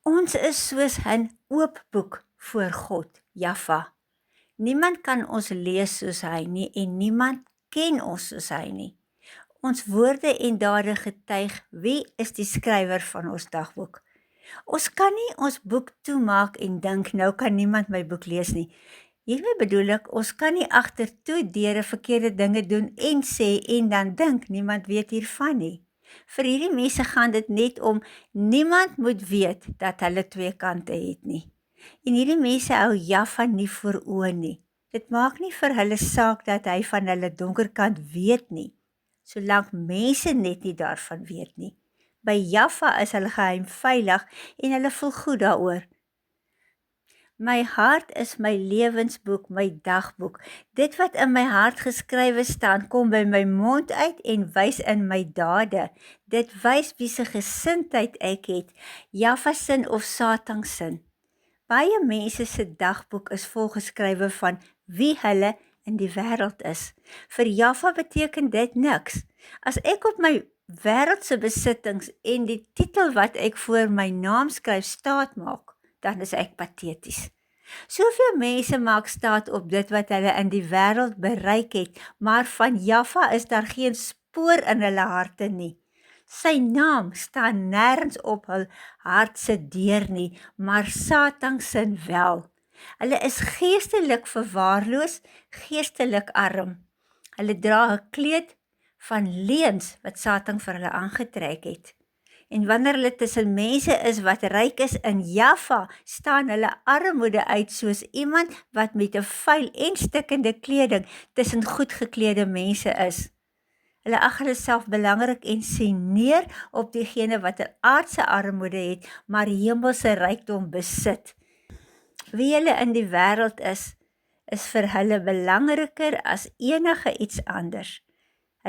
Ons is soos 'n oop boek voor God, Jaffa. Niemand kan ons lees soos hy nie en niemand ken ons soos hy nie. Ons woorde en dade getuig wie is die skrywer van ons dagboek. Ons kan nie ons boek toemaak en dink nou kan niemand my boek lees nie. Hiermee bedoel ek, ons kan nie agter toe deure verkeerde dinge doen en sê en dan dink niemand weet hiervan nie. Vir hierdie mense gaan dit net om niemand moet weet dat hulle twee kante het nie. En hierdie mense hou Jaffa nie voor oë nie. Dit maak nie vir hulle saak dat hy van hulle donkerkant weet nie, solank mense net nie daarvan weet nie. By Jaffa is hulle geheim veilig en hulle voel goed daaroor. My hart is my lewensboek, my dagboek. Dit wat in my hart geskrywe staan, kom by my mond uit en wys in my dade. Dit wys wie se gesindheid ek het, Jaffa sin of Satan sin. Baie mense se dagboek is volgeskrywe van wie hulle in die wêreld is. Vir Jaffa beteken dit niks. As ek op my wêreldse besittings en die titel wat ek voor my naam skryf staat maak, dan is ek pateties. Soveel mense maak staat op dit wat hulle in die wêreld bereik het, maar van Jaffa is daar geen spoor in hulle harte nie. Sy naam staan nêrens op hul hart se deur nie, maar Satan sin wel. Hulle is geestelik verwaarloos, geestelik arm. Hulle dra 'n kleed van leuns wat Satan vir hulle aangetrek het. En wanneer hulle tussen mense is wat ryk is in Jaffa, staan hulle armoede uit soos iemand wat met 'n vuil en stikkende kleding tussen goed geklede mense is. Hulle ag hulle self belangrik en sien neer op diegene wat 'n aardse armoede het, maar hemelse rykdom besit. Wie hulle in die wêreld is vir hulle belangriker as enige iets anders.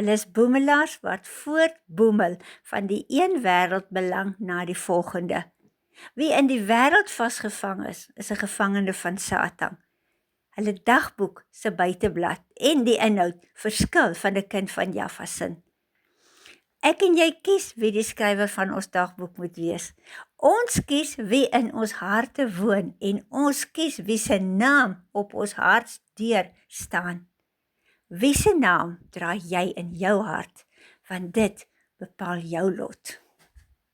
Hulle is boemelaars wat voortboemel van die een wêreldbelang na die volgende. Wie in die wêreld vasgevang is 'n gevangene van Satan. Hulle dagboek se buiteblad en die inhoud verskil van 'n kind van Jaffa sin. Ek en jy kies wie die skrywer van ons dagboek moet wees. Ons kies wie in ons harte woon en ons kies wie se naam op ons hartsdeur staan. Wie se naam dra jy in jou hart? Want dit bepaal jou lot.